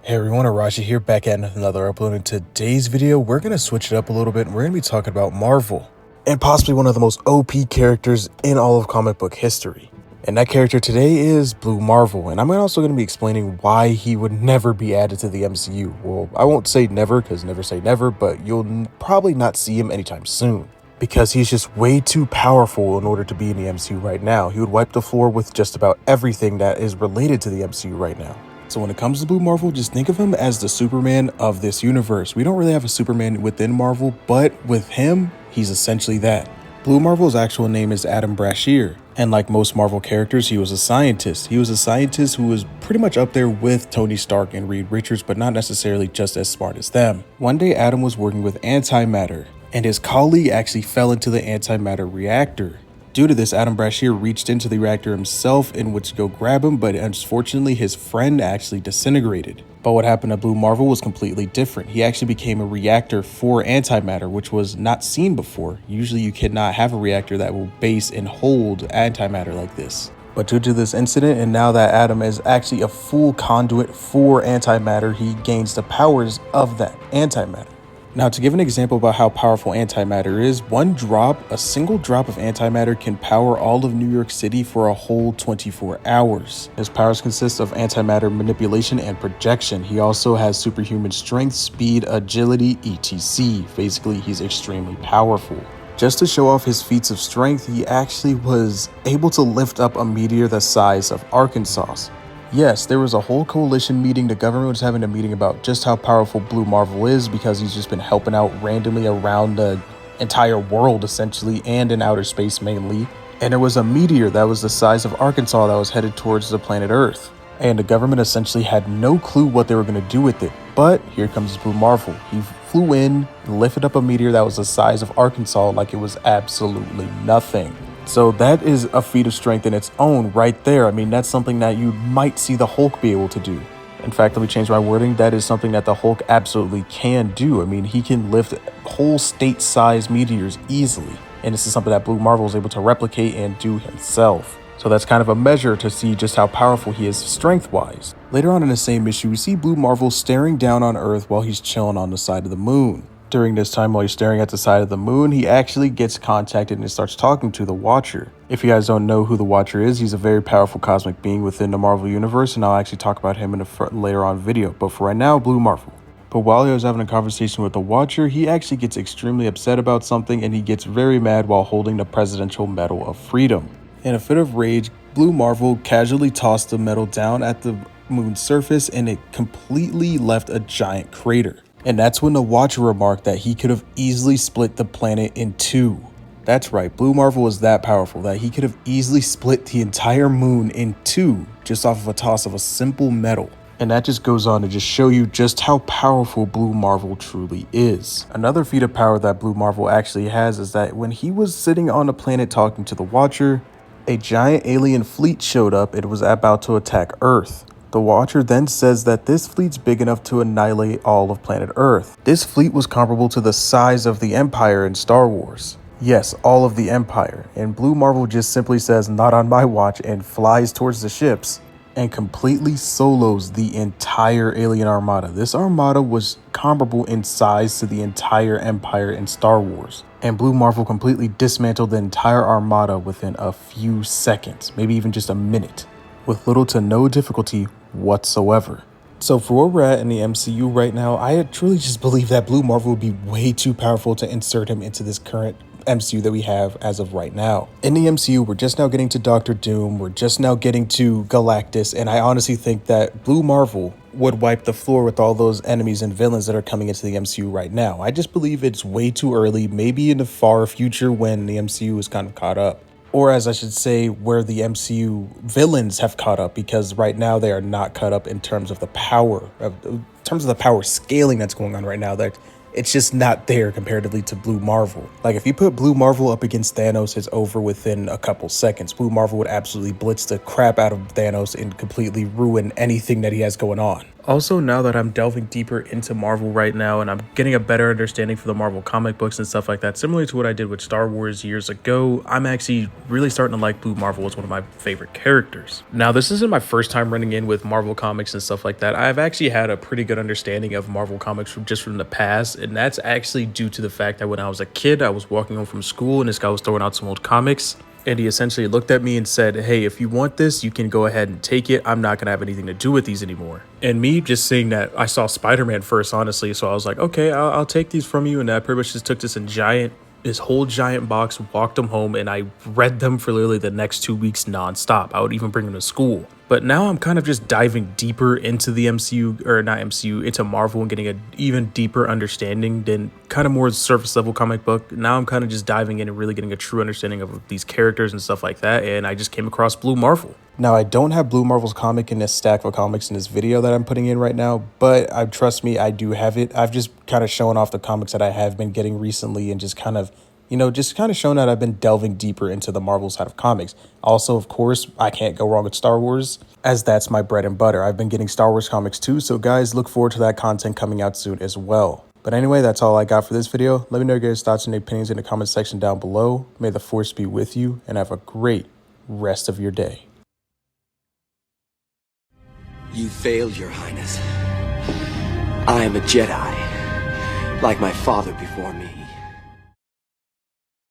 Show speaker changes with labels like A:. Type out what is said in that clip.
A: Hey everyone, Arashi here, back at another upload. In today's video, we're going to switch it up a little bit and we're going to be talking about Marvel, and possibly one of the most OP characters in all of comic book history. And that character today is Blue Marvel, and I'm also going to be explaining why he would never be added to the MCU. Well, I won't say never, because never say never, but you'll probably not see him anytime soon, because he's just way too powerful in order to be in the MCU right now. He would wipe the floor with just about everything that is related to the MCU right now. So when it comes to Blue Marvel, just think of him as the Superman of this universe. We don't really have a Superman within Marvel, but with him, he's essentially that. Blue Marvel's actual name is Adam Brashear, and like most Marvel characters, he was a scientist. He was a scientist who was pretty much up there with Tony Stark and Reed Richards, but not necessarily just as smart as them. One day, Adam was working with antimatter, and his colleague actually fell into the antimatter reactor. Due to this, Adam Brashear reached into the reactor himself and went to go grab him, but unfortunately his friend actually disintegrated. But what happened to Blue Marvel was completely different. He actually became a reactor for antimatter, which was not seen before. Usually you cannot have a reactor that will base and hold antimatter like this. But due to this incident, and now that Adam is actually a full conduit for antimatter, he gains the powers of that antimatter. Now, to give an example about how powerful antimatter is, a single drop of antimatter can power all of New York City for a whole 24 hours. His powers consist of antimatter manipulation and projection. He also has superhuman strength, speed, agility, etc. Basically, he's extremely powerful. Just to show off his feats of strength, he actually was able to lift up a meteor the size of Arkansas. Yes, there was a whole coalition meeting. The government was having a meeting about just how powerful Blue Marvel is, because he's just been helping out randomly around the entire world essentially, and in outer space mainly. And there was a meteor that was the size of Arkansas that was headed towards the planet Earth. And the government essentially had no clue what they were going to do with it. But here comes Blue Marvel. He flew in, lifted up a meteor that was the size of Arkansas like it was absolutely nothing. So that is a feat of strength in its own right there. I mean, that's something that you might see the Hulk be able to do. In fact, let me change my wording. That is something that the Hulk absolutely can do. I mean, he can lift whole state-sized meteors easily. And this is something that Blue Marvel is able to replicate and do himself. So that's kind of a measure to see just how powerful he is strength-wise. Later on in the same issue, we see Blue Marvel staring down on Earth while he's chilling on the side of the moon. During this time, while he's staring at the side of the moon, he actually gets contacted and starts talking to the Watcher. If you guys don't know who the Watcher is, he's a very powerful cosmic being within the Marvel Universe, and I'll actually talk about him in a later on video. But for right now, Blue Marvel. But while he was having a conversation with the Watcher, he actually gets extremely upset about something, and he gets very mad while holding the Presidential Medal of Freedom. In a fit of rage, Blue Marvel casually tossed the medal down at the moon's surface, and it completely left a giant crater. And that's when the Watcher remarked that he could have easily split the planet in two. That's right, Blue Marvel was that powerful that he could have easily split the entire moon in two just off of a toss of a simple metal. And that just goes on to just show you just how powerful Blue Marvel truly is. Another feat of power that Blue Marvel actually has is that when he was sitting on the planet talking to the Watcher, a giant alien fleet showed up and was about to attack Earth. The Watcher then says that this fleet's big enough to annihilate all of planet Earth. This fleet was comparable to the size of the Empire in Star Wars. Yes, all of the Empire. And Blue Marvel just simply says, "Not on my watch," and flies towards the ships and completely solos the entire alien armada. This armada was comparable in size to the entire Empire in Star Wars. And Blue Marvel completely dismantled the entire armada within a few seconds, maybe even just a minute, with little to no difficulty whatsoever. So for where we're at in the MCU right now, I truly just believe that Blue Marvel would be way too powerful to insert him into this current MCU that we have as of right now. In the MCU, we're just now getting to Doctor Doom, we're just now getting to Galactus, and I honestly think that Blue Marvel would wipe the floor with all those enemies and villains that are coming into the MCU right now. I just believe it's way too early, maybe in the far future when the MCU is kind of caught up. Or as I should say, where the MCU villains have caught up, because right now they are not caught up in terms of the power, scaling that's going on right now. That it's just not there comparatively to Blue Marvel. Like if you put Blue Marvel up against Thanos, it's over within a couple seconds. Blue Marvel would absolutely blitz the crap out of Thanos and completely ruin anything that he has going on. Also, now that I'm delving deeper into Marvel right now and I'm getting a better understanding for the Marvel comic books and stuff like that, similar to what I did with Star Wars years ago, I'm actually really starting to like Blue Marvel as one of my favorite characters. Now, this isn't my first time running in with Marvel comics and stuff like that. I've actually had a pretty good understanding of Marvel comics from the past, and that's actually due to the fact that when I was a kid, I was walking home from school and this guy was throwing out some old comics. And he essentially looked at me and said, hey, if you want this, you can go ahead and take it. I'm not going to have anything to do with these anymore. And me just seeing that, I saw Spider-Man first, honestly. So I was like, okay, I'll take these from you. And I pretty much just took this whole giant box, walked them home, and I read them for literally the next 2 weeks nonstop. I would even bring them to school. But now I'm kind of just diving deeper into the MCU, or not MCU, into Marvel and getting an even deeper understanding than kind of more surface level comic book. Now I'm kind of just diving in and really getting a true understanding of these characters and stuff like that. And I just came across Blue Marvel. Now, I don't have Blue Marvel's comic in this stack of comics in this video that I'm putting in right now, but trust me, I do have it. I've just kind of shown off the comics that I have been getting recently and just kind of showing that I've been delving deeper into the Marvel side of comics. Also, of course, I can't go wrong with Star Wars, as that's my bread and butter. I've been getting Star Wars comics too, so guys, look forward to that content coming out soon as well. But anyway, that's all I got for this video. Let me know your guys' thoughts and opinions in the comment section down below. May the Force be with you, and have a great rest of your day.
B: You failed, Your Highness. I am a Jedi, like my father before me.